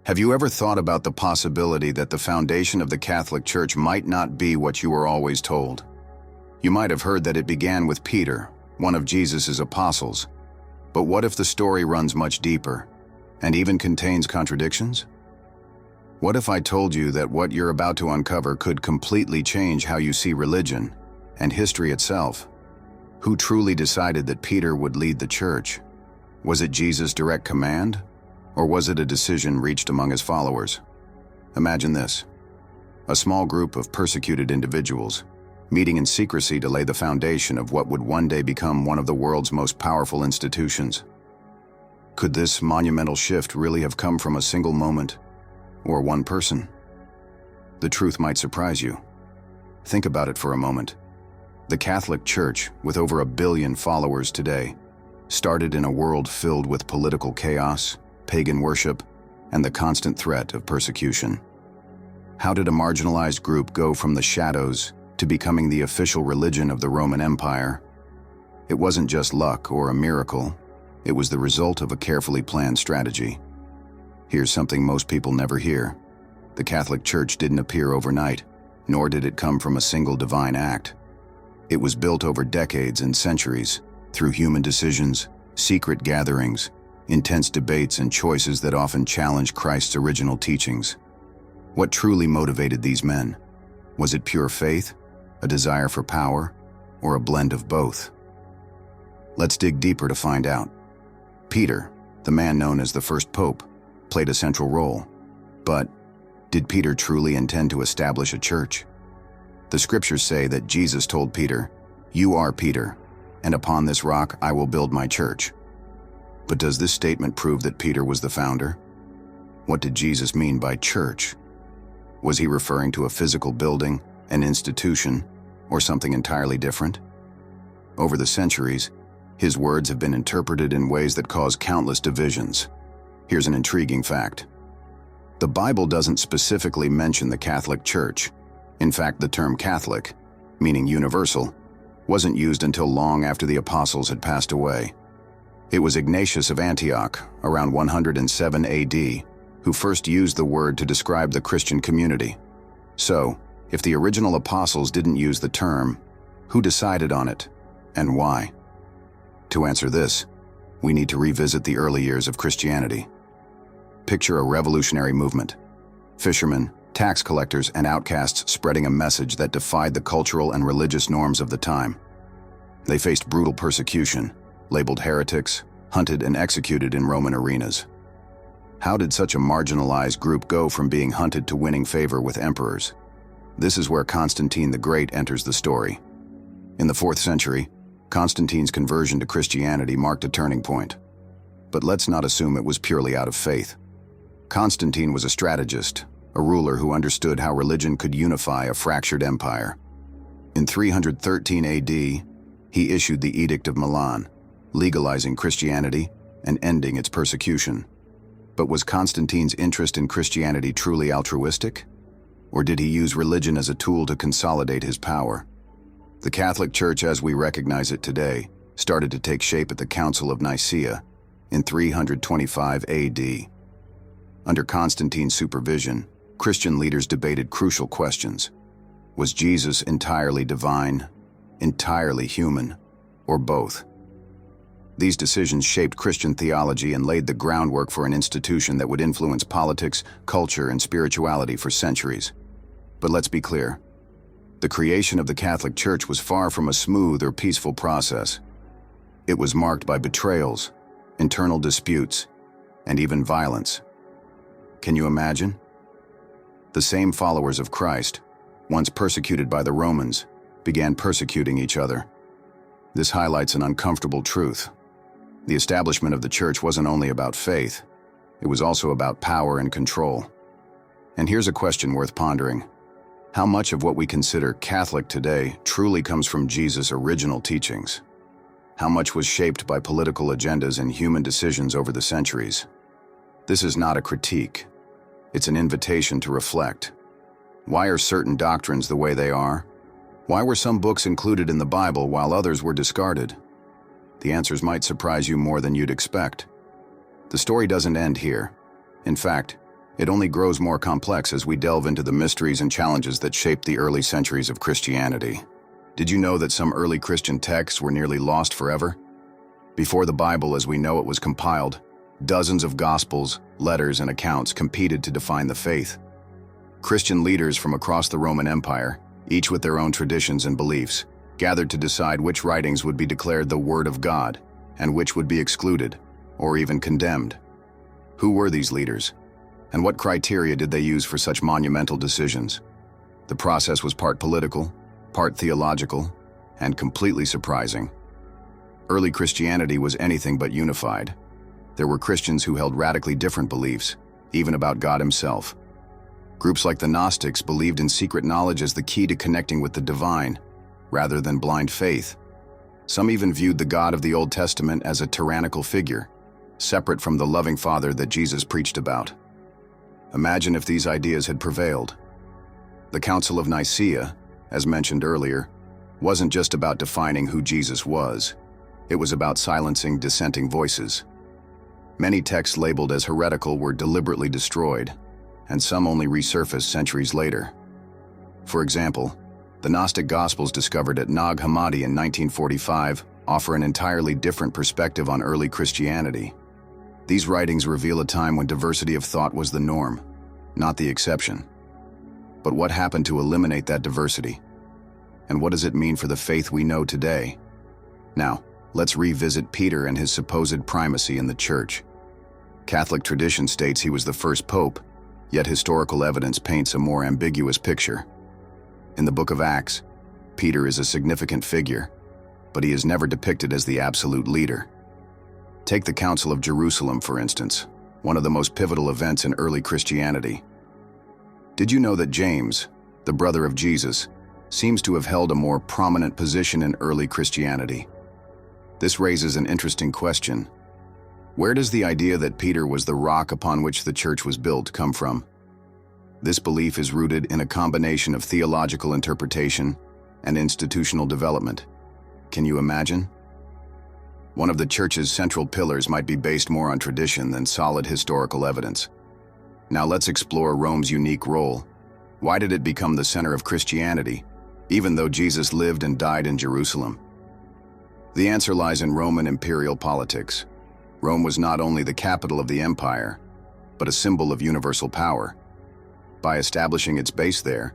Have you ever thought about the possibility that the foundation of the Catholic Church might not be what you were always told? You might have heard that it began with Peter, one of Jesus' apostles. But what if the story runs much deeper, and even contains contradictions? What if I told you that what you're about to uncover could completely change how you see religion and history itself? Who truly decided that Peter would lead the church? Was it Jesus' direct command? Or was it a decision reached among his followers? Imagine this: a small group of persecuted individuals meeting in secrecy to lay the foundation of what would one day become one of the world's most powerful institutions. Could this monumental shift really have come from a single moment or one person? The truth might surprise you. Think about it for a moment. The Catholic Church, with over 1 billion followers today, started in a world filled with political chaos, pagan worship, and the constant threat of persecution. How did a marginalized group go from the shadows to becoming the official religion of the Roman Empire? It wasn't just luck or a miracle. It was the result of a carefully planned strategy. Here's something most people never hear. The Catholic Church didn't appear overnight, nor did it come from a single divine act. It was built over decades and centuries, through human decisions, secret gatherings, intense debates, and choices that often challenge Christ's original teachings. What truly motivated these men? Was it pure faith, a desire for power, or a blend of both? Let's dig deeper to find out. Peter, the man known as the first pope, played a central role. But did Peter truly intend to establish a church? The scriptures say that Jesus told Peter, "You are Peter, and upon this rock I will build my church." But does this statement prove that Peter was the founder? What did Jesus mean by church? Was he referring to a physical building, an institution, or something entirely different? Over the centuries, his words have been interpreted in ways that cause countless divisions. Here's an intriguing fact. The Bible doesn't specifically mention the Catholic Church. In fact, the term Catholic, meaning universal, wasn't used until long after the apostles had passed away. It was Ignatius of Antioch, around 107 AD, who first used the word to describe the Christian community. So, if the original apostles didn't use the term, who decided on it, and why? To answer this, we need to revisit the early years of Christianity. Picture a revolutionary movement. Fishermen, tax collectors, and outcasts spreading a message that defied the cultural and religious norms of the time. They faced brutal persecution, labeled heretics, hunted and executed in Roman arenas. How did such a marginalized group go from being hunted to winning favor with emperors? This is where Constantine the Great enters the story. In the 4th century, Constantine's conversion to Christianity marked a turning point. But let's not assume it was purely out of faith. Constantine was a strategist, a ruler who understood how religion could unify a fractured empire. In 313 AD, he issued the Edict of Milan, legalizing Christianity and ending its persecution. But was Constantine's interest in Christianity truly altruistic? Or did he use religion as a tool to consolidate his power? The Catholic Church as we recognize it today started to take shape at the Council of Nicaea in 325 AD. Under Constantine's supervision, Christian leaders debated crucial questions. Was Jesus entirely divine, entirely human, or both? These decisions shaped Christian theology and laid the groundwork for an institution that would influence politics, culture, and spirituality for centuries. But let's be clear. The creation of the Catholic Church was far from a smooth or peaceful process. It was marked by betrayals, internal disputes, and even violence. Can you imagine? The same followers of Christ, once persecuted by the Romans, began persecuting each other. This highlights an uncomfortable truth. The establishment of the church wasn't only about faith, it was also about power and control. And here's a question worth pondering. How much of what we consider Catholic today truly comes from Jesus' original teachings? How much was shaped by political agendas and human decisions over the centuries? This is not a critique. It's an invitation to reflect. Why are certain doctrines the way they are? Why were some books included in the Bible while others were discarded? The answers might surprise you more than you'd expect. The story doesn't end here. In fact, It only grows more complex as we delve into the mysteries and challenges that shaped the early centuries of Christianity. Did you know that some early Christian texts were nearly lost forever? Before the Bible as we know it was compiled, dozens of gospels, letters, and accounts competed to define the faith. Christian leaders from across the Roman Empire, each with their own traditions and beliefs, gathered to decide which writings would be declared the Word of God and which would be excluded, or even condemned. Who were these leaders? And what criteria did they use for such monumental decisions? The process was part political, part theological, and completely surprising. Early Christianity was anything but unified. There were Christians who held radically different beliefs, even about God himself. Groups like the Gnostics believed in secret knowledge as the key to connecting with the divine, rather than blind faith. Some even viewed the God of the Old Testament as a tyrannical figure, separate from the loving Father that Jesus preached about. Imagine if these ideas had prevailed. The Council of Nicaea, as mentioned earlier, wasn't just about defining who Jesus was. It was about silencing dissenting voices. Many texts labeled as heretical were deliberately destroyed, and some only resurfaced centuries later. For example, the Gnostic Gospels discovered at Nag Hammadi in 1945 offer an entirely different perspective on early Christianity. These writings reveal a time when diversity of thought was the norm, not the exception. But what happened to eliminate that diversity? And what does it mean for the faith we know today? Now, let's revisit Peter and his supposed primacy in the Church. Catholic tradition states he was the first pope, yet historical evidence paints a more ambiguous picture. In the book of Acts, Peter is a significant figure, but he is never depicted as the absolute leader. Take the Council of Jerusalem, for instance, one of the most pivotal events in early Christianity. Did you know that James, the brother of Jesus, seems to have held a more prominent position in early Christianity? This raises an interesting question. Where does the idea that Peter was the rock upon which the church was built come from? This belief is rooted in a combination of theological interpretation and institutional development. Can you imagine? One of the church's central pillars might be based more on tradition than solid historical evidence. Now let's explore Rome's unique role. Why did it become the center of Christianity, even though Jesus lived and died in Jerusalem? The answer lies in Roman imperial politics. Rome was not only the capital of the empire, but a symbol of universal power. By establishing its base there,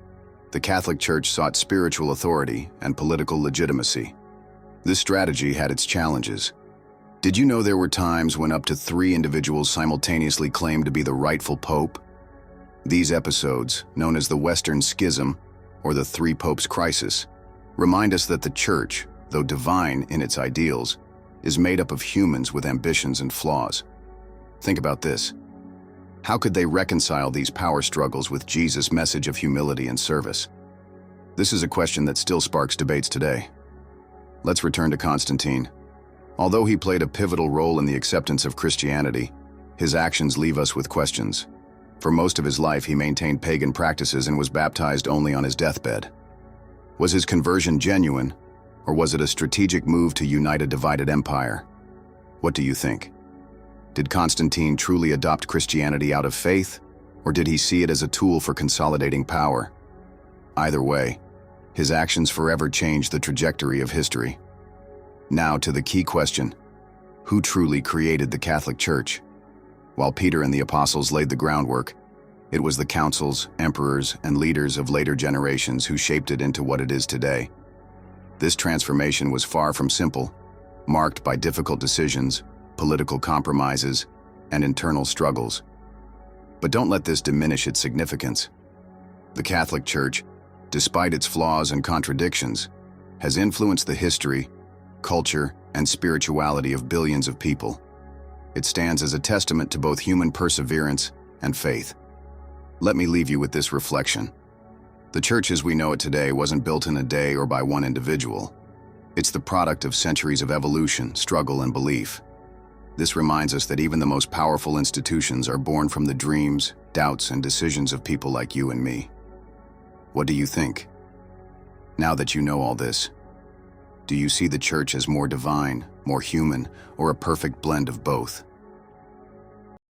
the Catholic Church sought spiritual authority and political legitimacy. This strategy had its challenges. Did you know there were times when up to 3 individuals simultaneously claimed to be the rightful pope? These episodes, known as the Western Schism or the Three Popes Crisis, remind us that the Church, though divine in its ideals, is made up of humans with ambitions and flaws. Think about this. How could they reconcile these power struggles with Jesus' message of humility and service? This is a question that still sparks debates today. Let's return to Constantine. Although he played a pivotal role in the acceptance of Christianity, his actions leave us with questions. For most of his life, he maintained pagan practices and was baptized only on his deathbed. Was his conversion genuine, or was it a strategic move to unite a divided empire? What do you think? Did Constantine truly adopt Christianity out of faith, or did he see it as a tool for consolidating power? Either way, his actions forever changed the trajectory of history. Now to the key question: who truly created the Catholic Church? While Peter and the apostles laid the groundwork, it was the councils, emperors, and leaders of later generations who shaped it into what it is today. This transformation was far from simple, marked by difficult decisions, political compromises, and internal struggles. But don't let this diminish its significance. The Catholic Church, despite its flaws and contradictions, has influenced the history, culture, and spirituality of billions of people. It stands as a testament to both human perseverance and faith. Let me leave you with this reflection. The church as we know it today wasn't built in a day or by one individual. It's the product of centuries of evolution, struggle, and belief. This reminds us that even the most powerful institutions are born from the dreams, doubts, and decisions of people like you and me. What do you think? Now that you know all this, do you see the church as more divine, more human, or a perfect blend of both?